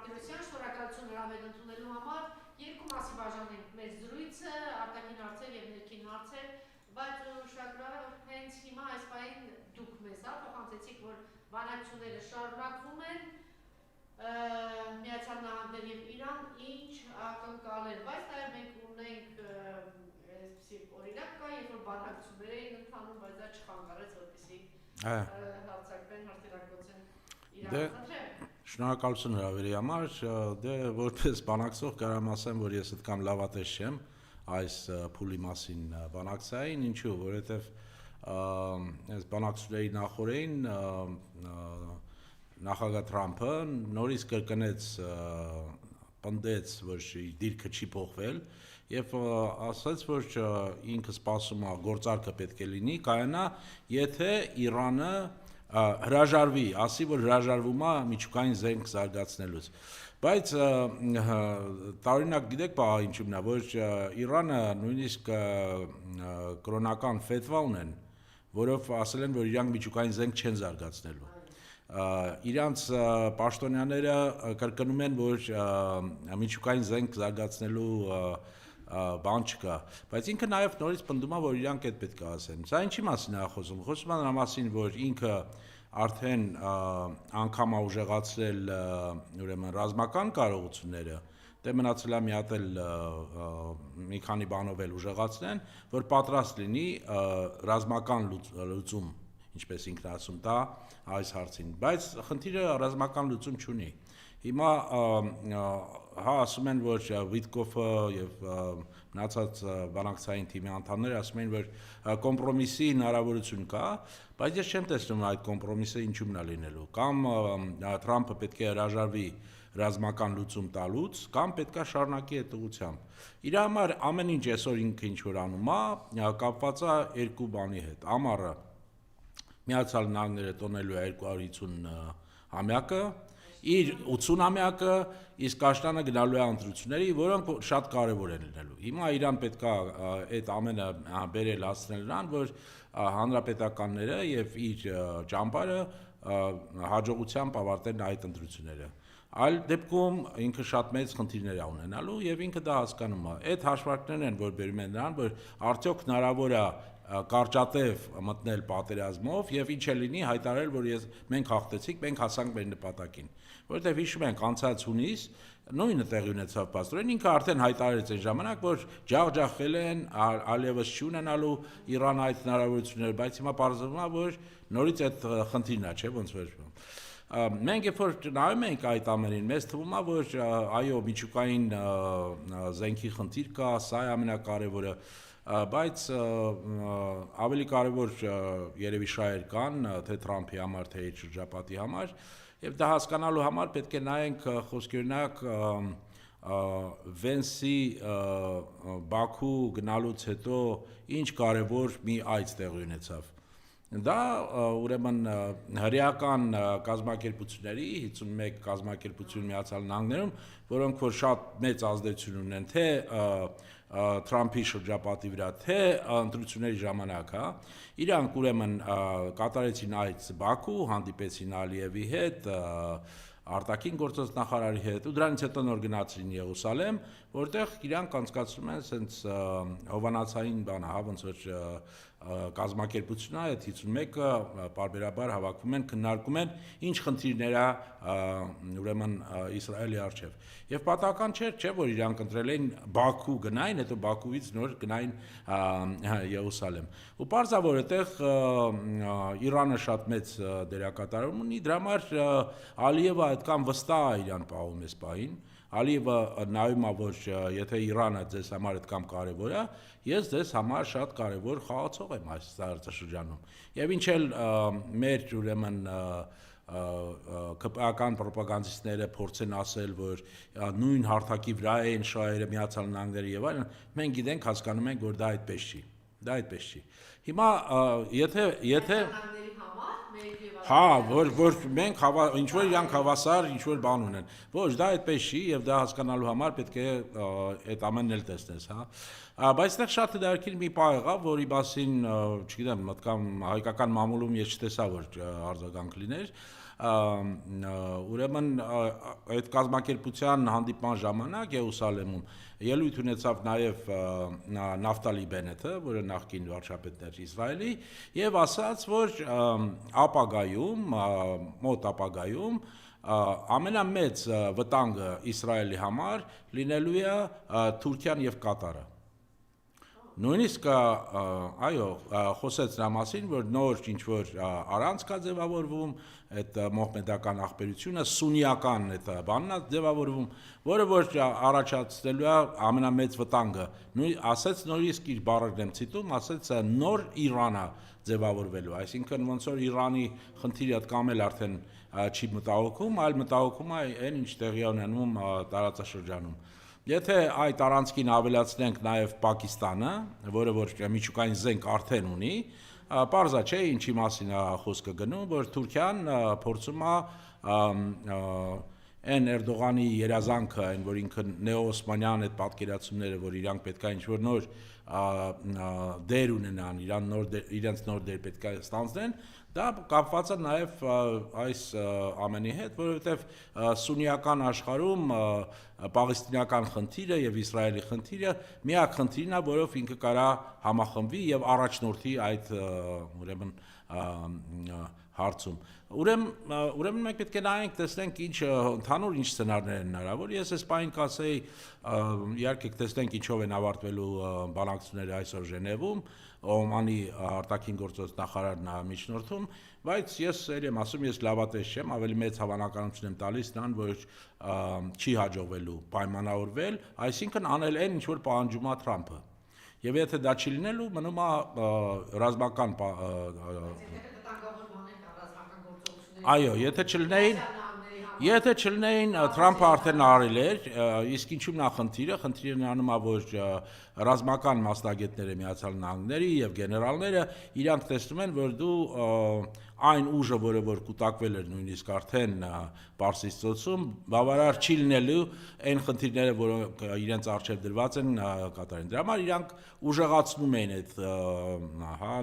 Մարտիրոսյան, շնորհակալություն հրավեր ընդունելու համար։ Երկու մասի բաժանենք մեր զրույցը, արտաքին հարցեր եւ ներքին հարցեր, բայց շնորհակալ եմ, որ հենց հիմա այս պահին դուք մեզ փոխանցեցիք, որ բանակցությունները շարունակվում են Միացյալ Նահանգներ եւ Իրան, ինչ ակնկալել, բայց նաեւ մենք ունենք այսպիսի օրինակ կա, երբ որ բանակցություններ էին ընթանում, բայց դա չխանգարեց, որպեսզի հարձակվեն, հրթիռակոծեն Իրանը։ Շնորհակալություն հրավերի համար, դե որպես բանակցող կարամ ասեմ, որ ես այդքան լավատես չեմ այս փուլի մասին բանակցային, ինչու, որովհետև այս բանակցությունների նախօրեին նախագահ Թրամփը նորից կրկնեց, պնդեց, որ դիրքը չի փոխվել եւ ասաց, որ ինքը սպասում է գործարքը պետք է լինի, կայանա, եթե Իրանը հրաժարվի, ասի, որ հրաժարվում է միջուկային զենք զարգացնելուց, բայց տարօրինակ գիտեք բաղ ինչու՞մն է, որ Իրանը նույնիսկ կրոնական ֆետվա ունեն, որով ասել են, որ իրանք միջուկային զենք չեն զարգացնելու, իրանց պաշտոնյաները կրկնում են, որ միջուկային զենք զարգացնելու բան չկա, բայց ինքը նաև նորից պնդում է, որ իրանք այդ պետք է ասեն, սա ինչի մասին է խոսում, խոսում է նրա մասին, որ ինքը արդեն անգամ է ուժեղացրել ուրեմն ռազմական կարողությունները, դե մնացել է մի հատ էլ մի քանի բանով էլ ուժեղացնեն, որ պատրաստ լինի ռազմական լուծում, ինչպես ինքն ասում տա այս հարցին, բայց խնդիրը ռազմական լուծում չունի, հիմա ասում են, որ Վիտկոֆը և մնացած բանակցային թիմի անդամները ասում են, որ կոմպրոմիսի հնարավորություն կա, բայց ես չեմ տեսնում այդ կոմպրոմիսը ինչու՞մն է լինելու, կամ Թրամփը պետք է հրաժարվի ռազմական լուծում տալուց, կամ պետք է շարունակի այդ ուղղությամբ, իր համար ամեն ինչ այսօր ինքը ինչ-որ անում է, կապված է երկու բանի հետ, ամառը Միացյալ Նահանգները տոնելու է 250 ամյակը, իր 80-ամյակը, իսկ Աշտանը գնալու է ընտրությունների, որոնք շատ կարևոր են լինելու, հիմա իրան պետք է այդ ամենը բերել հասցնել նրան, որ հանրապետականները և իր ճամբարը հաջողությամբ ավարտեն այդ ընտրությունները, այլ դեպքում ինքը շատ մեծ խնդիրներ է ունենալու և ինքը դա հասկանում է, այդ հաշվարկներն են, որ բերում են նրան, որ արդյոք հնարավոր է կարճատև մտնել պատերազմով և ինչ է լինի հայտարարել, որ մենք հաղթեցինք, մենք հասանք մեր նպատակին, որովհետև հիշում ենք անցած հունիս նույնը տեղի ունեցավ պաստորեն, ինքը արդեն հայտարարեց այն ժամանակ, որ ջախջախել են, այլևս չի ունենալու Իրանը այդ հնարավորությունները, բայց հիմա պարզվում է, որ նորից այդ խնդիրն է, չէ, ոնց որ մենք երբ որ նայում ենք այդ ամենին, մեզ թվում է, որ այո, միջուկային զենքի խնդիր կա, սա է ամենակարևորը, բայց ավելի կարևոր երևի շահեր կան, թե Թրամփի համար, թե իր շրջապատի համար, և դա հասկանալու համար պետք է նայենք խոսքի օրինակ Վենսի Բաքու գնալուց հետո ինչ կարևոր մի այց տեղի ունեցավ, դա ուրեմն հրեական կազմակերպությունների 51 կազմակերպություն Միացյալ Նահանգներում, որոնք որ շատ մեծ ազդեցություն ունեն, թե Թրամփի շրջապատի վրա, թե ընտրությունների ժամանակ, իրանք ուրեմն կատարեցին այց Բաքու, հանդիպեցին Ալիևի հետ, արտաքին գործոց նախարարի հետ, ու դրանից հետո նոր գնացին Երուսալեմ, որտեղ իրանք անցկացնում են սենց հովանացային բան, ոնց որ կազմակերպությունն է, այդ 51-ը պարբերաբար հավաքվում են, քննարկում են, ինչ խնդիրներ է ուրեմն Իսրայելի առջև, և պատահական չէ, որ իրանք ընտրել էին Բաքու գնային, հետո Բաքուից նոր գնային Երուսալեմ, ու պարզ է, որ այդտեղ Իրանը շատ մեծ դերակատարում ունի, դրա համար Ալիևը այդքան վստահ է իրան պահում այս պահին, Ալիևը նայում է, որ եթե Իրանը ձեզ համար այդքան կարևոր է, ես ձեզ համար շատ կարևոր խաղացող եմ այս տարածաշրջանում, և ինչ էլ մեր ուրեմն ԿՊԱ-ական պրոպագանդիստները փորձեն ասել, որ նույն հարթակի վրա են շահերը Միացյալ Նահանգները և այլն, մենք գիտենք, հասկանում ենք, որ դա այդպես չի, հիմա եթե հա, որ մենք ինչ-որ իրանք հավասար ինչ-որ բան ունեն, ոչ, դա այդպես չի և դա հասկանալու համար պետք է այդ ամենն էլ տեսնես, բայց այդտեղ շատ հետաքրքիր մի բան եղավ, որի մասին, չգիտեմ, հայկական մամուլում ես չտեսա, որ արձագանք լիներ, ուրեմն այդ կազմակերպության հանդիպման ժամանակ Երուսալեմում ելույթ ունեցավ նաև Նավտալի Բենեթը, որը նախկին վարչապետն էր Իսրայելի, եւ ասաց, որ մոտ ապագայում ամենամեծ վտանգը Իսրայելի համար լինելու է Թուրքիան եւ Կատարը։ Նույնիսկ այո, խոսեց նրա մասին, որ նոր ինչ-որ առանցք է ձևավորվում, այդ մոհմեդական աղբերությունը, սունիական այդ բանն է ձևավորվում, որը որ առաջացնելու է ամենամեծ վտանգը։ Ասեց նույնիսկ իր բառերն եմ ցիտում, ասեց նոր Իրանը ձևավորվելու, այսինքն ոնց որ Իրանի խնդիրը կամ էլ արդեն չի մտահոգում, այլ մտահոգում է այն ինչ տեղի ունենում տարածաշրջանում։ Եթե այդ առանցքին ավելացնենք նաև Պակիստանը, որը որ միջուկային զենք արդեն ունի, պարզա չէ ինչի մասին է խոսքը գնում, որ Թուրքիան փորձում է այն Էրդողանի երազանքը, այն որ ինքը նեոօսմանյան այդ պատկերացումները, որ իրանք պետք է ինչ-որ նոր դեր ունենան, իրենց նոր դեր պետք է ստանձնեն, դա կապված է նաև այս ամենի հետ, որովհետև սունիական աշխարհում պաղեստինական խնդիրը եւ Իսրայելի խնդիրը միակ խնդիրն է, որով ինքը կարա համախմբվի եւ առաջնորդի այդ ուրեմն հարցում։ Ուրեմն մենք պետք է նայենք, տեսնենք ինչ ընդհանուր ինչ սցենարներ են հնարավոր։ Ես այս պահին կասեի, իհարկե տեսնենք ինչով են ավարտվելու բանակցությունները այսօր Ժնևում, Օմանի արտաքին գործոց նախարարն է միջնորդում, բայց ես եմ ասում, ես լավատես չեմ, ավելի մեծ հավանականություն եմ տալիս նրան, որ չի հաջողվելու պայմանավորվել, այսինքն անել այն, ինչ որ պահանջում է Թրամփը։ Եվ եթե դա չի լինելու, մնում է ռազմական Այո, եթե չլինեին Թրամփը արդեն արել էր, իսկ ինչու՞մն է խնդիրը նրանում է, որ ռազմական մասնագետները Միացյալ Նահանգների եւ գեներալները իրանք տեսնում են, որ դու այն ուժը, որը որ կուտակվել էր նույնիսկ արդեն Պարսից ծոցում, բավարար չի լինելու այն խնդիրները, որոնք իրենց առջև դրված են կատարեն։ Դրա համար իրանք ուժեղացնում են այդ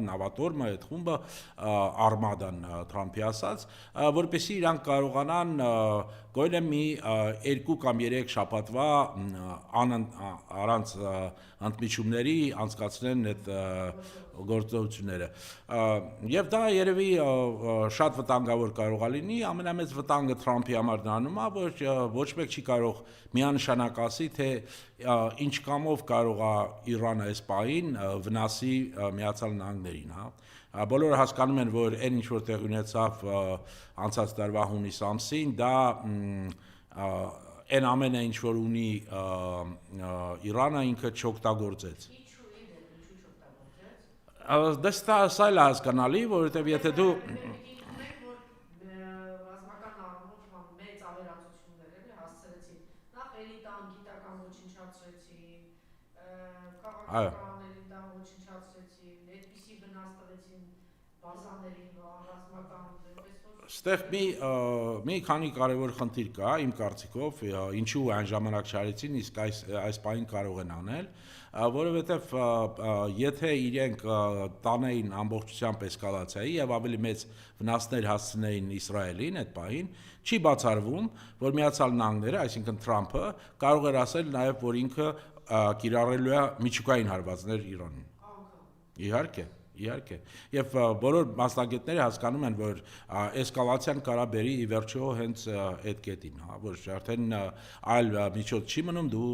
նավատորմը, այդ խումբը արմադան Թրամփի ասած, որպեսզի իրանք կարողանան գոնե մի 2 կամ 3 շաբաթվա առանց ընդմիջումների անցկացնեն այդ գործողությունները։ Եվ դա երևի շատ վտանգավոր կարող է լինի, ամենամեծ վտանգը Թրամփի համար նրանում է, որ ոչ մեկ չի կարող միանշանակ ասի, թե ինչ կամով կարող է Իրանը այս պահին վնասի Միացյալ Նահանգներին, Բոլորը հասկանում են, որ այն ինչ որ տեղ ունեցավ անցած տարվա հունիս ամսին, դա այն ամենը ինչ որ ունի Իրանը ինքը չօգտագործեց։ Դա սա էլ հասկանալի, որովհետև եթե դու ռազմական առումով մեծ ավերածություններ հասցրեցին, նախ էլիտան գիտական ոչնչացրեցին, քաղաքական էլիտան ոչնչացրեցին, այդպիսի վնաս տվեցին բազաներին, ռազմական Ստեղ մի քանի կարևոր խնդիր կա, իմ կարծիքով, ինչու այն ժամանակ չարեցին, իսկ այս պահին կարող են անել, որովհետև եթե իրենք տանեին ամբողջությամբ էսկալացիայի եւ ավելի մեծ վնասներ հասցնեին Իսրայելին այդ պահին, չի բացառվում, որ Միացյալ Նահանգները, այսինքն Թրամփը, կարող էր ասել նաեւ, որ ինքը կիրառելու է միջուկային հարվածներ Իրանին։ Իհարկե, եւ բոլոր մասնագետները հասկանում են, որ էսկալացիան կարա բերի ի վերջո հենց այդ կետին, որ արդեն այլ միջոց չի մնում, դու